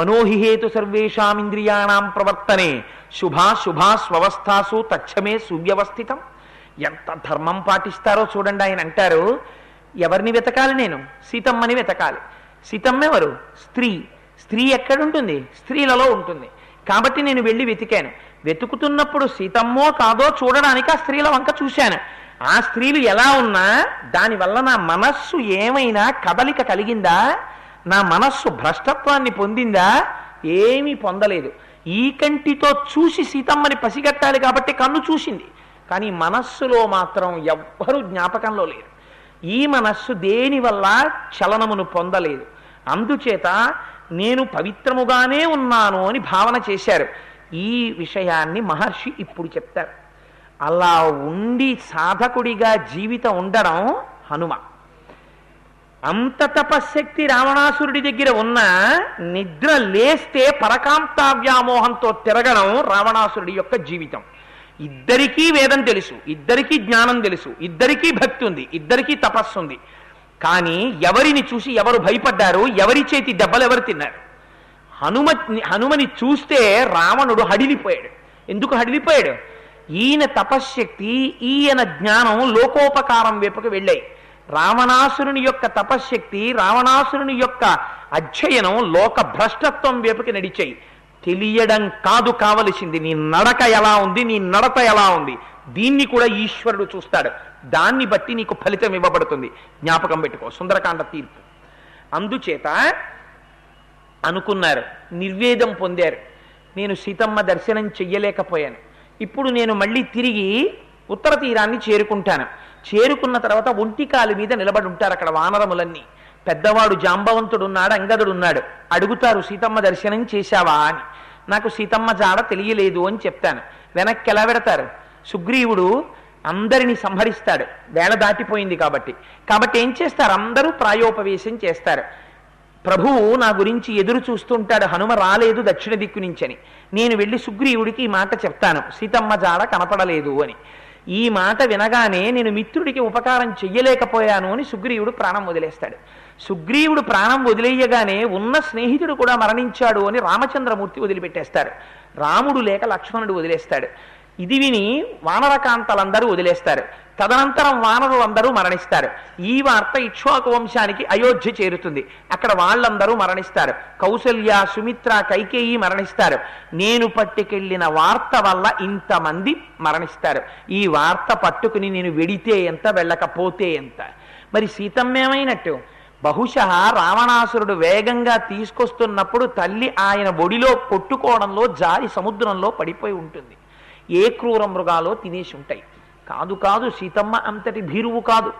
మనోహిహేతు సర్వేషామింద్రియాణం ప్రవర్తనే శుభాశుభాస్వస్థాసు తచ్చమే సువ్యవస్థితం. ఎంత ధర్మం పాటిస్తారో చూడండి. ఆయన అంటారు, ఎవరిని వెతకాలి? నేను సీతమ్మని వెతకాలి. సీతమ్మ ఎవరు? స్త్రీ. స్త్రీ ఎక్కడుంటుంది? స్త్రీలలో ఉంటుంది. కాబట్టి నేను వెళ్ళి వెతికాను. వెతుకుతున్నప్పుడు సీతమ్మో కాదో చూడడానికి ఆ స్త్రీల వంక చూశాను. ఆ స్త్రీలు ఎలా ఉన్నా దానివల్ల నా మనస్సు ఏమైనా కదలిక కలిగిందా? నా మనస్సు భ్రష్టత్వాన్ని పొందిందా? ఏమీ పొందలేదు. ఈ కంటితో చూసి సీతమ్మని పసిగట్టాలి కాబట్టి కన్ను చూసింది, కానీ మనస్సులో మాత్రం ఎవ్వరూ జ్ఞాపకంలో లేరు. ఈ మనస్సు దేనివల్ల చలనమును పొందలేదు. అందుచేత నేను పవిత్రముగానే ఉన్నాను అని భావన చేశారు. ఈ విషయాన్ని మహర్షి ఇప్పుడు చెప్తారు. అలా ఉండి సాధకుడిగా జీవితం ఉండడం హనుమ. అంత తపశ్శక్తి రావణాసురుడి దగ్గర ఉన్న నిద్ర లేస్తే పరకాంతా వ్యామోహంతో తిరగడం రావణాసురుడి యొక్క జీవితం. ఇద్దరికీ వేదం తెలుసు, ఇద్దరికీ జ్ఞానం తెలుసు, ఇద్దరికీ భక్తి ఉంది, ఇద్దరికీ తపస్సు ఉంది. కానీ ఎవరిని చూసి ఎవరు భయపడ్డారు? ఎవరి చేతి దెబ్బలు ఎవరు తిన్నారు? హనుమని చూస్తే రావణుడు హడిలిపోయాడు. ఎందుకు హడిలిపోయాడు? ఈయన తపశ్శక్తి, ఈయన జ్ఞానం లోకోపకారం వైపుకు వెళ్ళాయి. రావణాసురుని యొక్క తపశ్శక్తి, రావణాసురుని యొక్క అధ్యయనం లోక భ్రష్టత్వం వైపుకి నడిచాయి. తెలియడం కాదు కావలసింది, నీ నడక ఎలా ఉంది, నీ నడత ఎలా ఉంది, దీన్ని కూడా ఈశ్వరుడు చూస్తాడు. దాన్ని బట్టి నీకు ఫలితం ఇవ్వబడుతుంది. జ్ఞాపకం పెట్టుకో, సుందరకాండ తీర్పు. అందుచేత అనుకున్నారు, నిర్వేదం పొందారు. నేను సీతమ్మ దర్శనం చెయ్యలేకపోయాను. ఇప్పుడు నేను మళ్ళీ తిరిగి ఉత్తర తీరాన్ని చేరుకుంటాను. చేరుకున్న తర్వాత ఒంటికాలి మీద నిలబడి ఉంటారు అక్కడ వానరములన్నీ. పెద్దవాడు జాంబవంతుడున్నాడు, అంగదుడున్నాడు. అడుగుతారు, సీతమ్మ దర్శనం చేశావా అని. నాకు సీతమ్మ జాడ తెలియలేదు అని చెప్తాను. వెనక్కి ఎలా పెడతారు? సుగ్రీవుడు అందరినీ సంహరిస్తాడు, వేళ దాటిపోయింది కాబట్టి ఏం చేస్తారు? అందరూ ప్రాయోపవేశం చేస్తారు. ప్రభువు నా గురించి ఎదురు చూస్తుంటాడు, హనుమ రాలేదు దక్షిణ దిక్కు నుంచి అని. నేను వెళ్ళి సుగ్రీవుడికి ఈ మాట చెప్తాను, సీతమ్మ జాడ కనపడలేదు అని. ఈ మాట వినగానే నేను మిత్రుడికి ఉపకారం చెయ్యలేకపోయాను అని సుగ్రీవుడు ప్రాణం వదిలేస్తాడు. సుగ్రీవుడు ప్రాణం వదిలేయగానే ఉన్న స్నేహితుడు కూడా మరణించాడు అని రామచంద్రమూర్తి వదిలిపెట్టేస్తారు. రాముడు లేక లక్ష్మణుడు వదిలేస్తాడు. ఇది విని వానరకాంతలందరూ వదిలేస్తారు. తదనంతరం వానరులందరూ మరణిస్తారు. ఈ వార్త ఇక్ష్వాకు వంశానికి అయోధ్య చేరుతుంది. అక్కడ వాళ్ళందరూ మరణిస్తారు. కౌసల్య, సుమిత్ర, కైకేయి మరణిస్తారు. నేను పట్టుకెళ్ళిన వార్త వల్ల ఇంతమంది మరణిస్తారు. ఈ వార్త పట్టుకుని నేను వెడితే ఎంత, వెళ్ళకపోతే ఎంత? మరి సీతమ్మేమైనట్టు? బహుశా రావణాసురుడు వేగంగా తీసుకొస్తున్నప్పుడు తల్లి ఆయన ఒడిలో కొట్టుకోవడంలో జారి సముద్రంలో పడిపోయి ఉంటుంది. ఏ క్రూర మృగాలో తినేసి ఉంటాయి. కాదు, సీతమ్మ అంతటి భీరువు కాదు.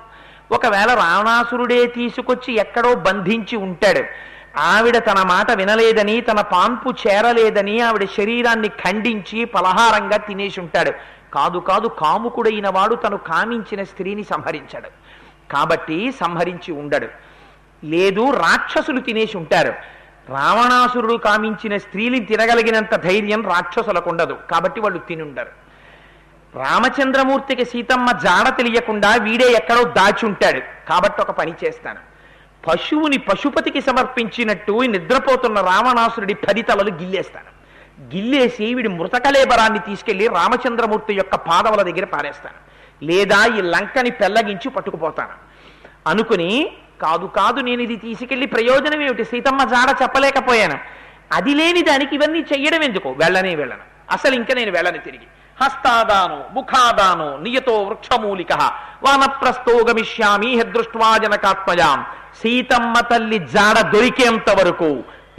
ఒకవేళ రావణాసురుడే తీసుకొచ్చి ఎక్కడో బంధించి ఉంటాడు. ఆవిడ తన మాట వినలేదని, తన పాన్పు చేరలేదని ఆవిడ శరీరాన్ని ఖండించి పలహారంగా తినేసి ఉంటాడు. కాదు, కాముకుడైన వాడు తను కామించిన స్త్రీని సంహరించాడు కాబట్టి సంహరించి ఉండడు. లేదు, రాక్షసులు తినేసి ఉంటారు. రావణాసురుడు కామించిన స్త్రీని తినగలిగినంత ధైర్యం రాక్షసులకు ఉండదు కాబట్టి వాళ్ళు తినుండరు. రామచంద్రమూర్తికి సీతమ్మ జాడ తెలియకుండా వీడే ఎక్కడో దాచి ఉంటాడు కాబట్టి ఒక పని చేస్తాను. పశువుని పశుపతికి సమర్పించినట్టు నిద్రపోతున్న రావణాసురుడి 10 తలలు గిల్లేస్తాను. గిల్లేసి వీడి మృతకళేబరాన్ని తీసుకెళ్లి రామచంద్రమూర్తి యొక్క పాదముల దగ్గర పారేస్తాను. లేదా ఈ లంకని పెళ్లగించి పట్టుకుపోతాను అనుకుని, కాదు నేను ఇది తీసుకెళ్లి ప్రయోజనం ఏమిటి? సీతమ్మ జాడ చెప్పలేకపోయాను. అది లేని దానికి ఇవన్నీ చెయ్యడం ఎందుకు? వెళ్ళను అసలు ఇంకా నేను వెళ్ళను తిరిగి. హస్తాదాను ముఖాదాను నియతో వృక్షమూలిక వానప్రస్థో గమిష్యామి హెదృష్ట్వా జనకాత్మజాం. సీతమ్మ తల్లి జాడ దొరికేంత వరకు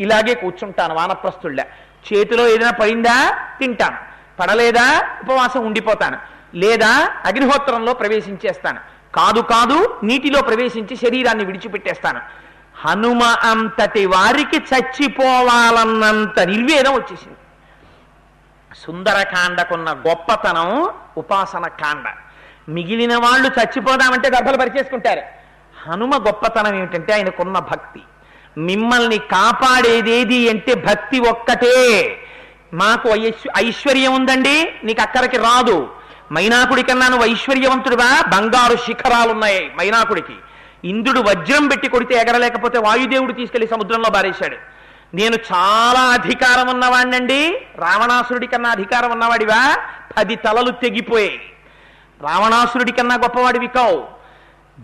ఇలాగే కూర్చుంటాను వానప్రస్థుళ్ళ. చేతిలో ఏదైనా పడిందా తింటాను, పడలేదా ఉపవాసం ఉండిపోతాను, లేదా అగ్నిహోత్రంలో ప్రవేశించేస్తాను. కాదు నీటిలో ప్రవేశించి శరీరాన్ని విడిచిపెట్టేస్తాను. హనుమ అంతటి వారికి చచ్చిపోవాలన్నంత నిర్వేదం వచ్చేసింది. సుందరకాండకున్న గొప్పతనం ఉపాసన కాండ. మిగిలిన వాళ్ళు చచ్చిపోదామంటే దర్భలు పరిచేసుకుంటారు. హనుమ గొప్పతనం ఏమిటంటే ఆయనకున్న భక్తి. మిమ్మల్ని కాపాడేదేది అంటే భక్తి ఒక్కటే. మాకు ఐశ్వర్యం ఉందండి, నీకు అక్కడికి రాదు. మైనాకుడి కన్నా నువ్వు ఐశ్వర్యవంతుడుగా, బంగారు శిఖరాలున్నాయి మైనాకుడికి. ఇంద్రుడు వజ్రం పెట్టి కొడితే ఎగరలేకపోతే వాయుదేవుడు తీసుకెళ్లి సముద్రంలో బారేశాడు. నేను చాలా అధికారం ఉన్నవాణ్ణండి. రావణాసురుడి కన్నా అధికారం ఉన్నవాడివా? 10 తలలు తెగిపోయాయి. రావణాసురుడి కన్నా గొప్పవాడివి కావు.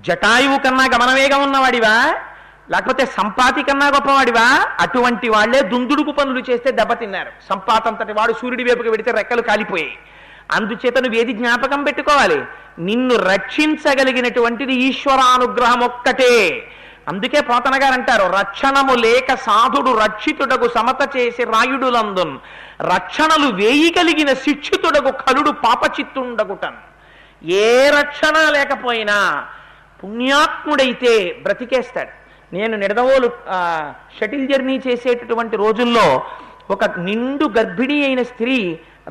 జటాయువు కన్నా గమనవేగం ఉన్నవాడివా? లేకపోతే సంపాతి కన్నా గొప్పవాడివా? అటువంటి వాళ్లే దుందుడుకు పనులు చేస్తే దెబ్బతిన్నారు. సంపాతంతటి వాడు సూర్యుడి వైపుకి వెడితే రెక్కలు కాలిపోయాయి. అందుచేత నువ్వేది జ్ఞాపకం పెట్టుకోవాలి? నిన్ను రక్షించగలిగినటువంటిది ఈశ్వరానుగ్రహం ఒక్కటే. అందుకే పోతన గారు అంటారు, రక్షణము లేక సాధుడు రక్షితుడకు సమత చేసి రాయుడులందున్, రక్షణలు వేయగలిగిన శిక్షితుడకు కలుడు పాపచిత్తుండగుటన్. ఏ రక్షణ లేకపోయినా పుణ్యాత్ముడైతే బ్రతికేస్తాడు. నేను నిడదవోలు షటిల్ జర్నీ చేసేటటువంటి రోజుల్లో ఒక నిండు గర్భిణీ అయిన స్త్రీ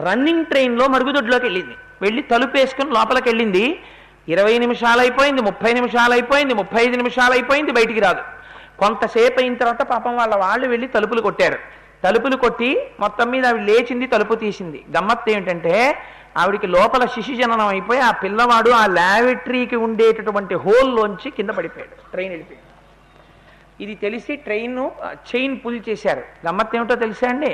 రన్నింగ్ ట్రైన్లో మరుగుదొడ్లోకి వెళ్ళింది. వెళ్ళి తలుపేసుకుని లోపలికి వెళ్ళింది. 20 నిమిషాలు అయిపోయింది, 30 నిమిషాలు అయిపోయింది, 35 నిమిషాలు అయిపోయింది, బయటికి రాదు. కొంతసేపు అయిన తర్వాత పాపం వాళ్ళు వెళ్ళి తలుపులు కొట్టారు. తలుపులు కొట్టి మొత్తం మీద ఆవిడ లేచింది, తలుపు తీసింది. గమ్మత్తు ఏమిటంటే ఆవిడికి లోపల శిశు జననం అయిపోయి ఆ పిల్లవాడు ఆ ల్యాబరేటరీకి ఉండేటటువంటి హోల్లోంచి కింద పడిపోయాడు. ట్రైన్ వెళ్ళిపోయాడు. ఇది తెలిసి ట్రైన్ చైన్ పుల్ చేశారు. గమ్మత్తు ఏమిటో తెలుసా అండి?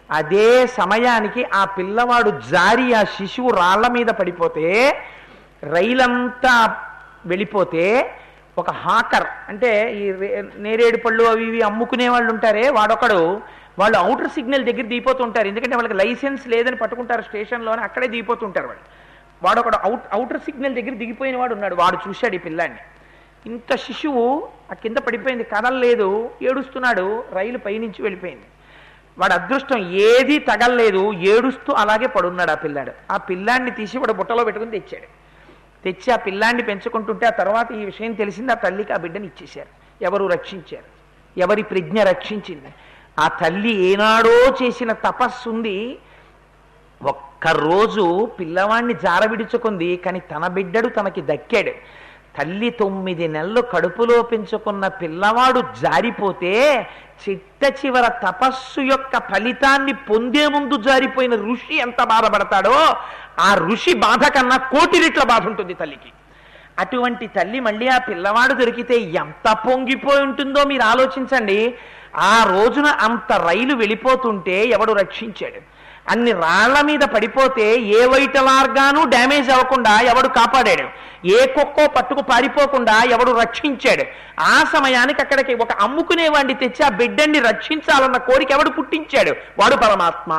అదే సమయానికి ఆ పిల్లవాడు జారి ఆ శిశువు రాళ్ల మీద పడిపోతే, రైలంతా వెళ్ళిపోతే, ఒక హాకర్ అంటే ఈ నేరేడు పళ్ళు అవి ఇవి అమ్ముకునే వాళ్ళు ఉంటారే, వాళ్ళు అవుటర్ సిగ్నల్ దగ్గర దిగిపోతుంటారు. ఎందుకంటే వాళ్ళకి లైసెన్స్ లేదని పట్టుకుంటారు స్టేషన్లోనే, అక్కడే దిగిపోతుంటారు వాళ్ళు. వాడొకడు అవుటర్ సిగ్నల్ దగ్గర దిగిపోయిన వాడు ఉన్నాడు. వాడు చూశాడు ఈ పిల్లాన్ని. ఇంత శిశువు ఆ కింద పడిపోయింది, కదలలేదు, ఏడుస్తున్నాడు. రైలు పైనుంచి వెళ్ళిపోయింది. వాడు అదృష్టం ఏదీ తగలలేదు, ఏడుస్తూ అలాగే పడున్నాడు ఆ పిల్లాడు. ఆ పిల్లాన్ని తీసి వాడు బుట్టలో పెట్టుకుని తెచ్చాడు. తెచ్చి ఆ పిల్లాన్ని పెంచుకుంటుంటే ఆ తర్వాత ఈ విషయం తెలిసింది. ఆ తల్లికి ఆ బిడ్డని ఇచ్చేశారు. ఎవరు రక్షించారు? ఎవరి ప్రజ్ఞ రక్షించింది? ఆ తల్లి ఏనాడో చేసిన తపస్సుంది. ఒక్కరోజు పిల్లవాణ్ణి జారవిడుచుకుంది, కానీ తన బిడ్డడు తనకి దక్కాడు. తల్లి 9 నెలలు కడుపులో పెంచుకున్న పిల్లవాడు జారిపోతే చిట్ట చివర తపస్సు యొక్క ఫలితాన్ని పొందే ముందు జారిపోయిన ఋషి ఎంత బాధపడతాడో ఆ ఋషి బాధ కన్నా 1,000 రెట్ల బాధ ఉంటుంది తల్లికి. అటువంటి తల్లి మళ్ళీ ఆ పిల్లవాడు దొరికితే ఎంత పొంగిపోయి ఉంటుందో మీరు ఆలోచించండి. ఆ రోజున అంత రైలు వెళ్ళిపోతుంటే ఎవడు రక్షించాడు? అన్ని రాళ్ల మీద పడిపోతే ఏ వైటల్ ఆర్గాను డ్యామేజ్ అవ్వకుండా ఎవడు కాపాడాడు? ఏ కుక్కో పట్టుకు పారిపోకుండా ఎవడు రక్షించాడు? ఆ సమయానికి అక్కడికి ఒక అమ్ముకునేవాడిని తెచ్చి ఆ బిడ్డని రక్షించాలన్న కోరిక ఎవడు పుట్టించాడు? వాడు పరమాత్మ.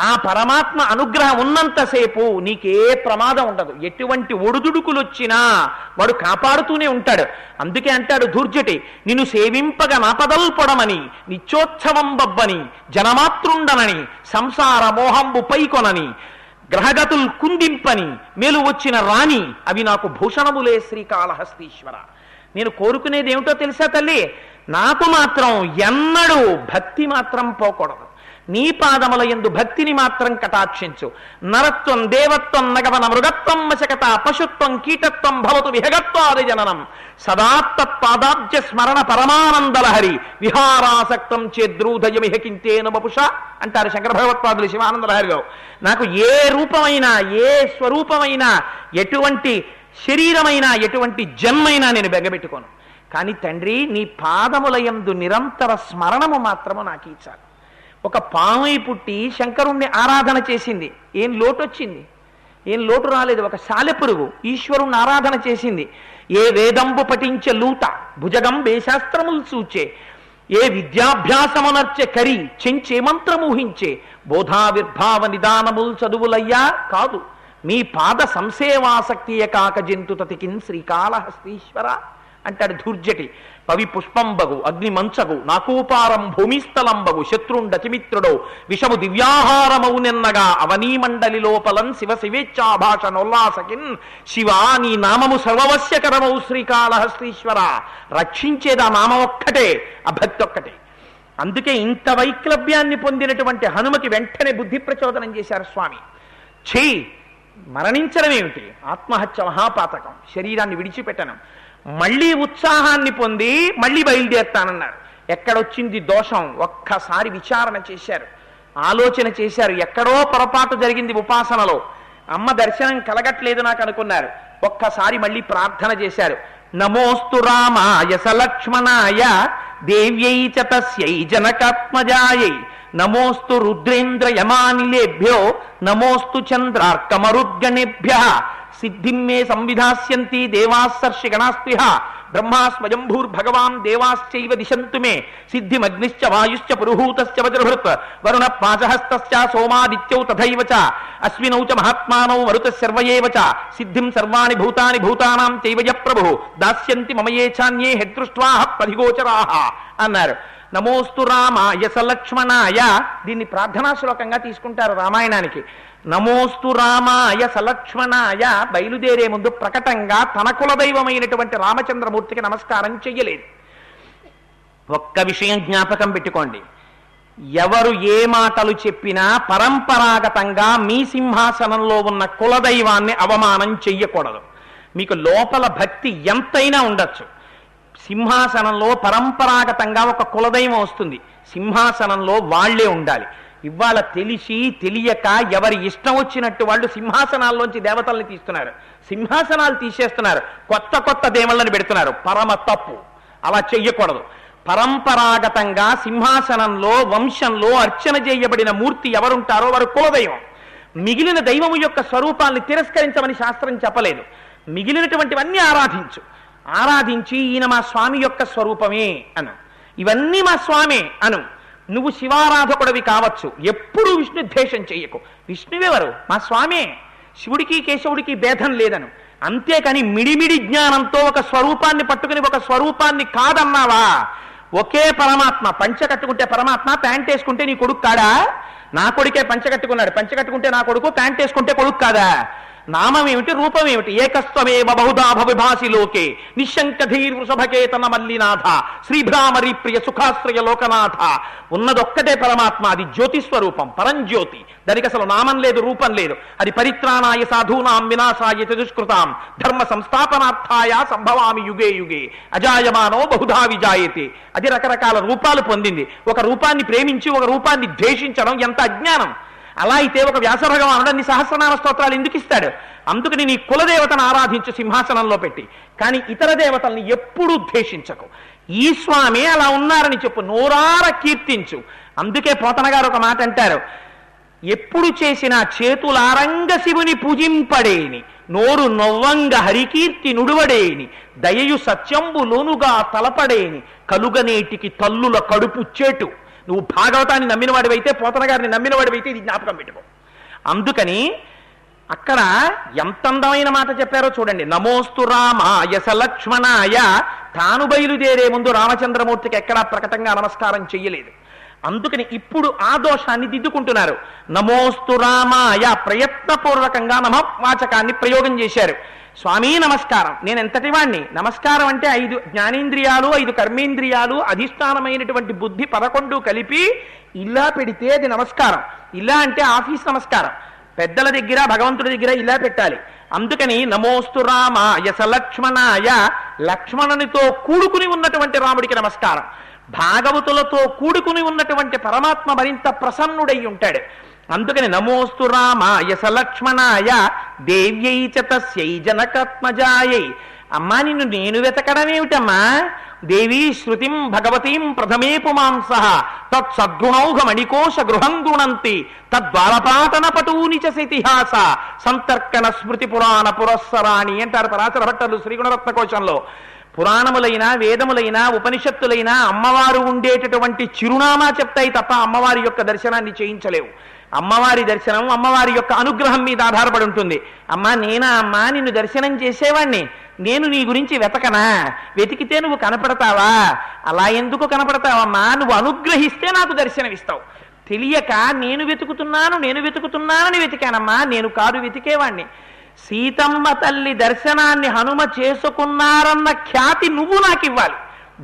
ఆ పరమాత్మ అనుగ్రహం ఉన్నంతసేపు నీకే ప్రమాదం ఉండదు. ఎటువంటి ఒడుదుడుకులు వచ్చినా వాడు కాపాడుతూనే ఉంటాడు. అందుకే అంటాడు ధూర్జటి, నిన్ను సేవింపగా నాపదల్ పొడమని, నిత్యోత్సవం బబ్బని, జనమాతృండనని, సంసార మోహంబు పైకొనని, గ్రహగతుల్ కుందింపని, మేలు వచ్చిన రాణి, అవి నాకు భూషణములే శ్రీకాళహస్తీశ్వర. నేను కోరుకునేది ఏమిటో తెలుసా తల్లి? నాకు మాత్రం ఎన్నడూ భక్తి మాత్రం పోకూడదు. నీ పాదముల యందు భక్తిని మాత్రం కటాక్షించు. నరత్వం, దేవత్వం, నగవన, మృగత్వం, వశకత, పశుత్వం, కీటత్వం భవతు విహగత్వాది జననం, సదాత్తత్పాదాబ్జ స్మరణ పరమానందలహరి, విహారాసక్తం చేద్రూధయమిహ కింతేన వపుష అంటారు శంకర భగవత్పాదులు శివానందలహరిలో. నాకు ఏ రూపమైనా, ఏ స్వరూపమైనా, ఎటువంటి శరీరమైనా, ఎటువంటి జన్మైనా నేను బెగ్గబెట్టుకోను. కానీ తండ్రి నీ పాదముల యందు నిరంతర స్మరణము మాత్రము నాకు ఇచ్చాలి. ఒక పామై పుట్టి శంకరుణ్ణి ఆరాధన చేసింది, ఏం లోటు వచ్చింది? ఏం లోటు రాలేదు. ఒక సాలెపురుగు ఈశ్వరుణ్ణి ఆరాధన చేసింది. ఏ వేదంబు పఠించే లూత భుజగం వేశాస్త్రములు సూచే, ఏ విద్యాభ్యాసమునర్చె కరి చెంచే మంత్రమూహించే, బోధావిర్భావ నిదానముల్ చదువులయ్యా కాదు, మీ పాద సంసేవాసక్తియ కాక జంతు తతికిన్ శ్రీకాళహస్తీశ్వర అంటాడు ధూర్జటి. పవి పుష్పంబగు, అగ్ని మంచగు, నాకూపారం భూమిస్థలంబగు, శత్రుండతిమిత్రుడో విషము దివ్యాహారమౌ నిన్నగా, అవనీమండలి లోపలన్ శివ శివేచ్ఛాభాషణోల్లాసకిన్, శివా నీ నామము సర్వవశ్యకరమౌ శ్రీకాళహస్తీశ్వర. రక్షించేది ఆ నామం ఒక్కటే, ఆ భక్తి ఒక్కటే. అందుకే ఇంత వైక్లభ్యాన్ని పొందినటువంటి హనుమకి వెంటనే బుద్ధి ప్రచోదనం చేశారు స్వామి. మరణించడం ఏమిటి? ఆత్మహత్య మహాపాతకం, శరీరాన్ని విడిచిపెట్టడం. మళ్ళీ ఉత్సాహాన్ని పొంది మళ్ళీ బయలుదేరుతానన్నారు. ఎక్కడొచ్చింది దోషం? ఒక్కసారి విచారణ చేశారు, ఆలోచన చేశారు. ఎక్కడో పొరపాటు జరిగింది ఉపాసనలో, అమ్మ దర్శనం కలగట్లేదు నాకు అనుకున్నారు. ఒక్కసారి మళ్ళీ ప్రార్థన చేశారు. నమోస్తు రామాయ సలక్ష్మణాయ దేవ్యై చ తస్యై జనకాత్మజాయై నమోస్తు రుద్రేంద్ర యమానిలేభ్యో నమోస్తు చంద్రార్కమరుద్గణేభ్యః సిద్ధిం మే సంవిధాస్యంతి దేవాస్సర్షి గణాస్పృహ బ్రహ్మా స్వయంభూర్భగవాన్ దేవాశ్చైవ దిశంతు మే సిద్ధిమగ్నిశ్చ వాయుశ్చ పురుహూతశ్చ వజ్రభృత్ వరుణ పాశహస్తశ్చ సోమాదిత్యౌ తథైవ చ అశ్వినౌ చ మహాత్మానౌ మరుతః సర్వయేవ చ సిద్ధిం సర్వాణి భూతాని భూతానాం చైవ య ప్రభుః దాస్యంతి మమ ఏ చాన్యే హెదృష్ట్వాః ప్రతిగోచరాః అన్నారు. నమోస్తు రామాయ సలక్ష్మణాయ, దీన్ని ప్రార్థనా శ్లోకంగా తీసుకుంటారు రామాయణానికి. నమోస్తు రామాయ సలక్ష్మణాయ బయలుదేరే ముందు ప్రకటంగా తన కులదైవమైనటువంటి రామచంద్రమూర్తికి నమస్కారం చెయ్యలేదు. ఒక్క విషయం జ్ఞాపకం పెట్టుకోండి, ఎవరు ఏ మాటలు చెప్పినా పరంపరాగతంగా మీ సింహాసనంలో ఉన్న కులదైవాన్ని అవమానం చెయ్యకూడదు. మీకు లోపల భక్తి ఎంతైనా ఉండొచ్చు, సింహాసనంలో పరంపరాగతంగా ఒక కులదైవం వస్తుంది, సింహాసనంలో వాళ్లే ఉండాలి. ఇవాళ తెలిసి తెలియక ఎవరి ఇష్టం వచ్చినట్టు వాళ్ళు సింహాసనాల్లోంచి దేవతల్ని తీస్తున్నారు, సింహాసనాలు తీసేస్తున్నారు, కొత్త కొత్త దేవుళ్ళని పెడుతున్నారు. పరమ తప్పు, అలా చెయ్యకూడదు. పరంపరాగతంగా సింహాసనంలో వంశంలో అర్చన చేయబడిన మూర్తి ఎవరుంటారో వారు కులదైవం. మిగిలిన దైవము యొక్క స్వరూపాన్ని తిరస్కరించమని శాస్త్రం చెప్పలేదు. మిగిలినటువంటివన్నీ ఆరాధించు, ఆరాధించి ఈయన మా స్వామి యొక్క స్వరూపమే అను, ఇవన్నీ మా స్వామే అను. నువ్వు శివారాధకుడివి కావచ్చు, ఎప్పుడు విష్ణు ద్వేషం చెయ్యకు. విష్ణువెవరు? మా స్వామే, శివుడికి కేశవుడికి భేదం లేదను. అంతేకాని మిడిమిడి జ్ఞానంతో ఒక స్వరూపాన్ని పట్టుకుని ఒక స్వరూపాన్ని కాదన్నావా? ఒకే పరమాత్మ, పంచ కట్టుకుంటే పరమాత్మ, ప్యాంట్ వేసుకుంటే నీ కొడుకు కాడా? నా కొడుకే పంచ కట్టుకున్నాడు, పంచ కట్టుకుంటే నా కొడుకు, ప్యాంట్ వేసుకుంటే కొడుకు కాదా? నామం ఏమిటి, రూపం ఏమిటి? ఏకస్త్వమేవ బహుధా భవిభాసి లోకే నిశంకధీర్ వృషభకేతన మల్లినాథ శ్రీభ్రామరి ప్రియ సుఖాశ్రయ లోకనాథ. ఉన్నదొక్కటే పరమాత్మ, అది జ్యోతిస్వరూపం, పరంజ్యోతి. దానికి అసలు నామం లేదు, రూపం లేదు. అది పరిత్రాణాయ సాధూనాం వినాశాయ దుష్కృతాం ధర్మ సంస్థాపనార్థాయ సంభవామి యుగే యుగే అజాయమానో బహుధా విజాయతే. అది రకరకాల రూపాలు పొందింది. ఒక రూపాన్ని ప్రేమించి ఒక రూపాన్ని ద్వేషించడం ఎంత అజ్ఞానం! అలా అయితే ఒక వ్యాస భగవానుడు అన్ని సహస్రనామ స్తోత్రాలు ఎందుకు ఇస్తాడు? అందుకని నీ కులదేవతను ఆరాధించు సింహాసనంలో పెట్టి, కానీ ఇతర దేవతల్ని ఎప్పుడూ ద్వేషించకు. ఈ స్వామి అలా ఉన్నారని చెప్పు, నోరార కీర్తించు. అందుకే పోతన గారు ఒక మాట అంటారు, ఎప్పుడు చేసిన చేతులారంగ శివుని పూజింపడేని నోరు నొవ్వంగ హరికీర్తి నుడువడేని దయయు సత్యంబు లోనుగా తలపడేని కలుగనేటికి తల్లుల కడుపు చేటు. నువ్వు భాగవతాన్ని నమ్మినవాడివైతే, పోతన గారిని నమ్మినవాడివైతే ఇది జ్ఞాపకం పెట్టుకో. అందుకని అక్కడ ఎంత అందమైన మాట చెప్పారో చూడండి. నమోస్తు రామాయ సలక్ష్మణాయ, తాను బయలుదేరే ముందు రామచంద్రమూర్తికి ఎక్కడా ప్రకటంగా నమస్కారం చెయ్యలేదు. అందుకని ఇప్పుడు ఆ దోషాన్ని దిద్దుకుంటున్నారు. నమోస్తు రామాయ ప్రయత్నపూర్వకంగా నమవాచకాన్ని ప్రయోగం చేశారు. స్వామీ నమస్కారం, నేను ఎంతటి వాణ్ణి? నమస్కారం అంటే 5 జ్ఞానేంద్రియాలు 5 కర్మేంద్రియాలు అధిష్టానమైనటువంటి బుద్ధి 11 కలిపి ఇలా పెడితే అది నమస్కారం. ఇలా అంటే ఆఫీస్ నమస్కారం, పెద్దల దగ్గర భగవంతుడి దగ్గర ఇలా పెట్టాలి. అందుకని నమోస్తు రామాయ సలక్ష్మణాయ, లక్ష్మణునితో కూడుకుని ఉన్నటువంటి రాముడికి నమస్కారం. భాగవతులతో కూడుకుని ఉన్నటువంటి పరమాత్మ మరింత ప్రసన్నుడై ఉంటాడు. అందుకని నమోస్తు రామాయ సలక్ష్మణాయ దేవ్యై చ తస్యై జనకాత్మజాయై. అమ్మా, నిన్ను నేను వెతకడమేమిటమ్మా? దేవీ శృతిం భగవతీం ప్రథమే పుమాంసః తత్సద్గుణౌఘమణికోశ గృహం గృణంతి తద్వారపాటన పటూని చ ఇతిహాస సంతర్కణ స్మృతి పురాణ పురస్సరాణి అంటారు పరాశర భట్టర్లు శ్రీగుణరత్న కోశంలో. పురాణములైనా వేదములైనా ఉపనిషత్తులైనా అమ్మవారు ఉండేటటువంటి చిరునామా చెప్తాయి తప్ప అమ్మవారి యొక్క దర్శనాన్ని చేయించలేవు. అమ్మవారి దర్శనం అమ్మవారి యొక్క అనుగ్రహం మీద ఆధారపడి ఉంటుంది. అమ్మా, నేనా అమ్మా నిన్ను దర్శనం చేసేవాణ్ణి? నేను నీ గురించి వెతకనా? వెతికితే నువ్వు కనపడతావా? అలా ఎందుకు కనపడతావమ్మా? నువ్వు అనుగ్రహిస్తే నాకు దర్శనమిస్తావు. తెలియక నేను వెతుకుతున్నానని వెతికానమ్మా, నేను కాదు వెతికేవాణ్ణి. సీతమ్మ తల్లి దర్శనాన్ని హనుమ చేసుకున్నారన్న ఖ్యాతి నువ్వు నాకు ఇవ్వాలి.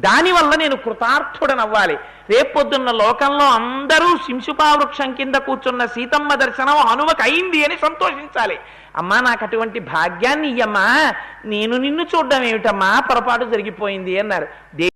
దానివల్ల నేను కృతార్థుడనవ్వాలి. రేపొద్దున్న లోకంలో అందరూ శింశుపావృక్షం కింద కూర్చున్న సీతమ్మ దర్శనం హనుమకు అయింది అని సంతోషించాలి. అమ్మా, నాకు అటువంటి భాగ్యాన్ని ఇయ్యమ్మా, నేను నిన్ను చూడడం ఏమిటమ్మా, పొరపాటు జరిగిపోయింది అన్నారు.